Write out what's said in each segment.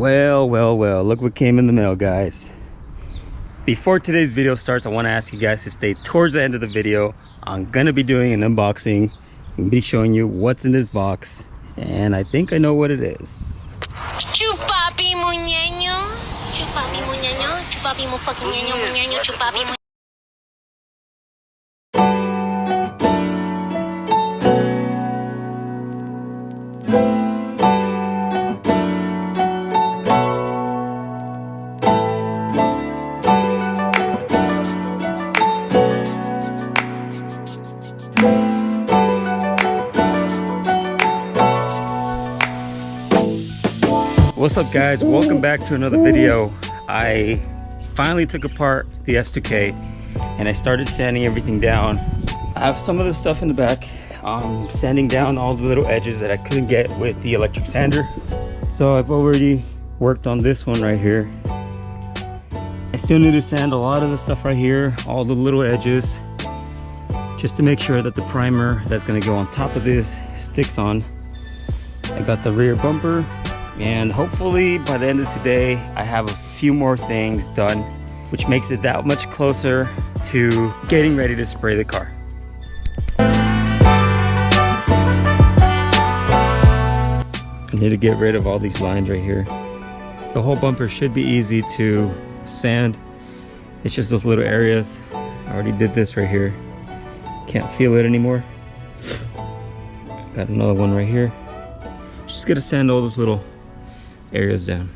Well, look what came in the mail, guys. Before today's video starts, I want to ask you guys to stay towards the end of the video. I'm gonna be doing an unboxing and be showing you what's in this box, and I think I know what it is. Chupapi mo ñeño, chupapi mo ñeño, chupapi mo fucking ñeño, mo ñeño, chupapi mo. What's up, guys? Welcome back to another video. I finally took apart the S2000 and I started sanding everything down. I have some of the stuff in the back. Sanding down all the little edges that I couldn't get with the electric sander. So I've already worked on this one right here. I still need to sand a lot of the stuff right here, all the little edges, just to make sure that the primer that's going to go on top of this sticks on. I got the rear bumper, and hopefully by the end of today I have a few more things done, which makes it that much closer to getting ready to spray the car. I need to get rid of all these lines right here. The whole bumper should be easy to sand. It's just those little areas. I already did this right here. Can't feel it anymore. Got another one right here. Just gonna sand all those little areas down.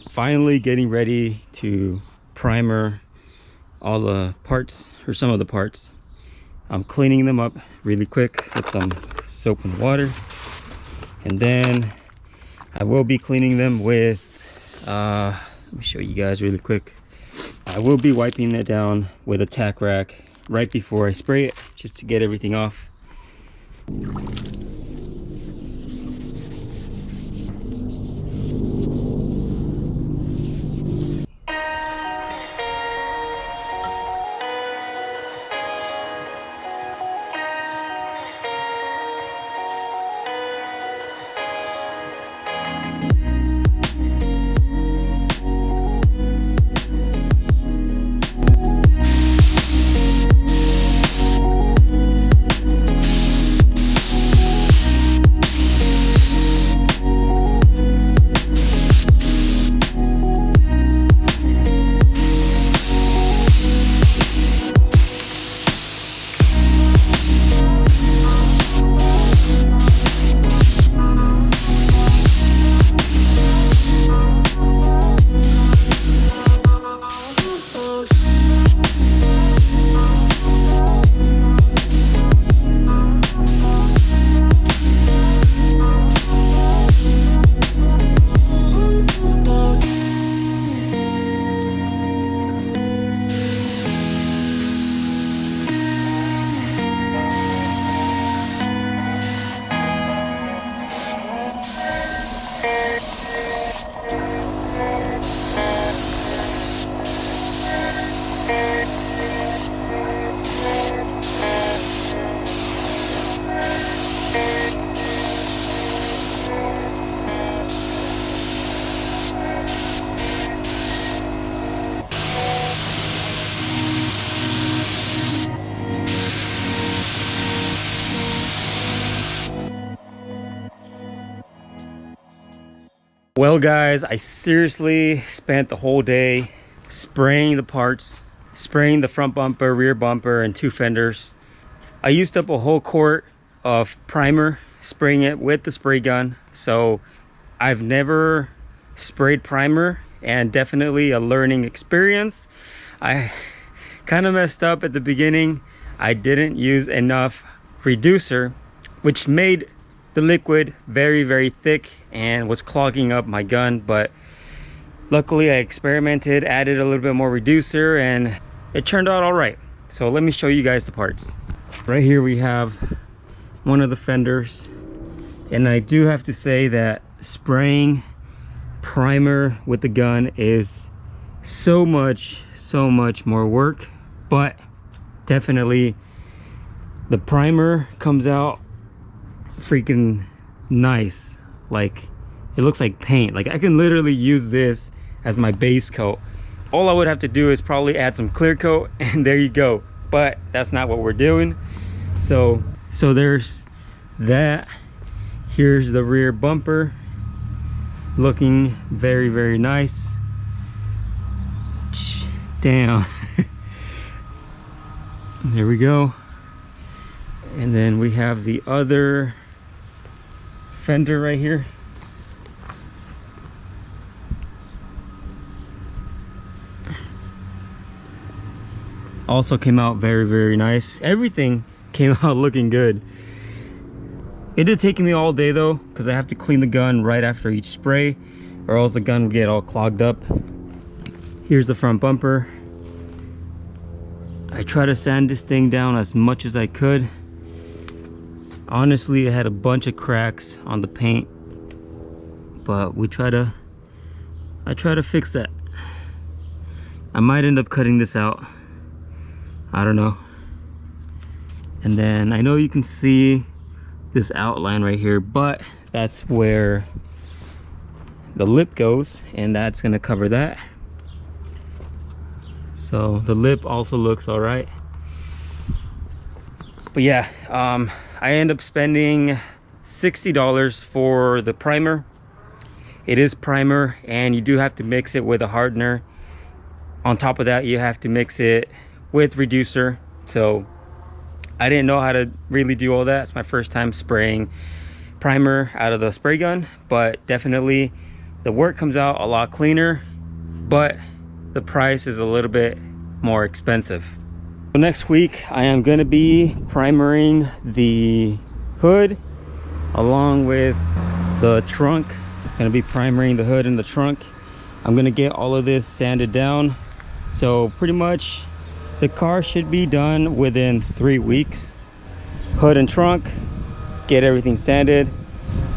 Finally getting ready to primer all the parts, or some of the parts. I'm cleaning them up really quick with some soap and water, and then I will be cleaning them with let me show you guys really quick. I will be wiping it down with a tack rack right before I spray it, just to get everything off. Well, guys, I seriously spent the whole day spraying the parts, spraying the front bumper, rear bumper, and two fenders. I used up a whole quart of primer, spraying it with the spray gun. So I've never sprayed primer, and definitely a learning experience. I kind of messed up at the beginning. I didn't use enough reducer, which made the liquid very thick and was clogging up my gun. But luckily I experimented, added a little bit more reducer, and it turned out all right. So let me show you guys the parts. Right here we have one of the fenders, and I do have to say that spraying primer with the gun is so much more work, but definitely the primer comes out freaking nice. Like, it looks like paint. Like, I can literally use this as my base coat. All I would have to do is probably add some clear coat, and there you go. But that's not what we're doing. So there's that. Here's the rear bumper, looking very, very nice. Damn. There we go. And then we have the other fender right here. Also came out very, very nice. Everything came out looking good. It did take me all day though, because I have to clean the gun right after each spray, or else the gun would get all clogged up. Here's the front bumper. I try to sand this thing down as much as I could. Honestly, it had a bunch of cracks on the paint, but I try to fix that. I might end up cutting this out, I don't know. And then I know you can see this outline right here, but that's where the lip goes, and that's gonna cover that. So the lip also looks all right. But yeah, I end up spending $60 for the primer. It is primer, and you do have to mix it with a hardener. On top of that, you have to mix it with reducer. So I didn't know how to really do all that. It's my first time spraying primer out of the spray gun, but definitely the work comes out a lot cleaner, but the price is a little bit more expensive. So next week I am going to be primering the hood along with the trunk. I'm going to be primering the hood and the trunk. I'm going to get all of this sanded down, so pretty much the car should be done within 3 weeks. Hood and trunk, get everything sanded.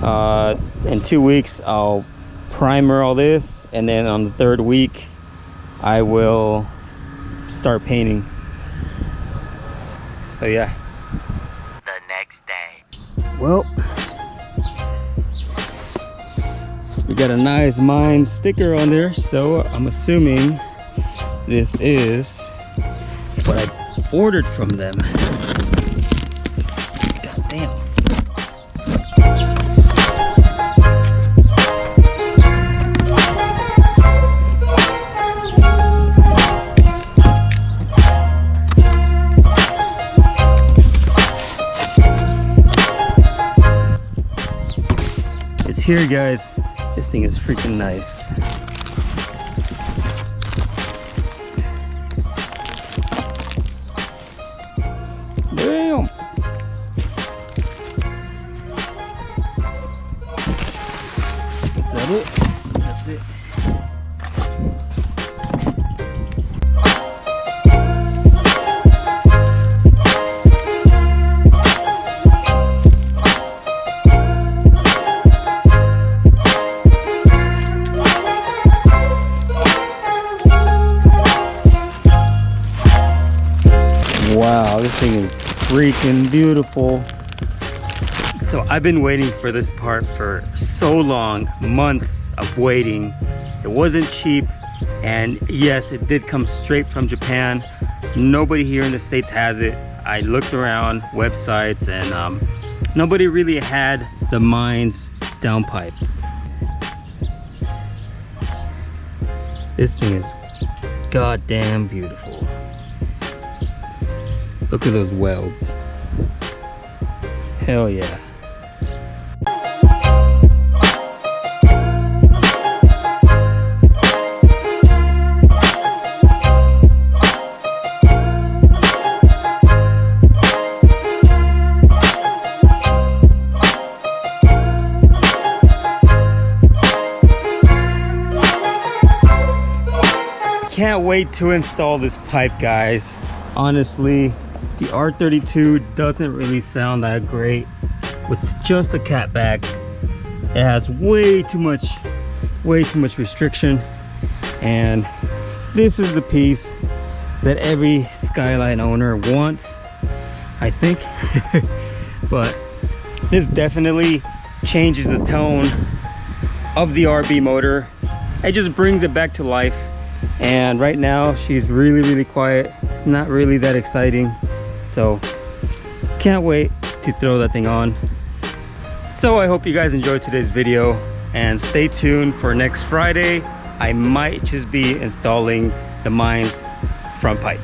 In 2 weeks I'll primer all this, and then on the 3rd week I will start painting. So yeah. The next day. Well, we got a nice Mine sticker on there, so I'm assuming this is what I ordered from them. God damn. It's here, guys. This thing is freaking nice. Damn. Is that it? That's it. Wow, this thing is freaking beautiful. So I've been waiting for this part for so long, months of waiting. It wasn't cheap, and yes, it did come straight from Japan. Nobody here in the States has it. I looked around websites, and nobody really had the Mine's downpipe. This thing is goddamn beautiful. Look at those welds. Hell yeah. Can't wait to install this pipe, guys. Honestly, the R32 doesn't really sound that great with just a catback. It has way too much restriction, and this is the piece that every Skyline owner wants, I think. But This definitely changes the tone of the RB motor. It just brings it back to life. And right now she's really quiet, not really that exciting. So can't wait to throw that thing on. So I hope you guys enjoyed today's video, and stay tuned for next Friday. I might just be installing the Mines front pipe.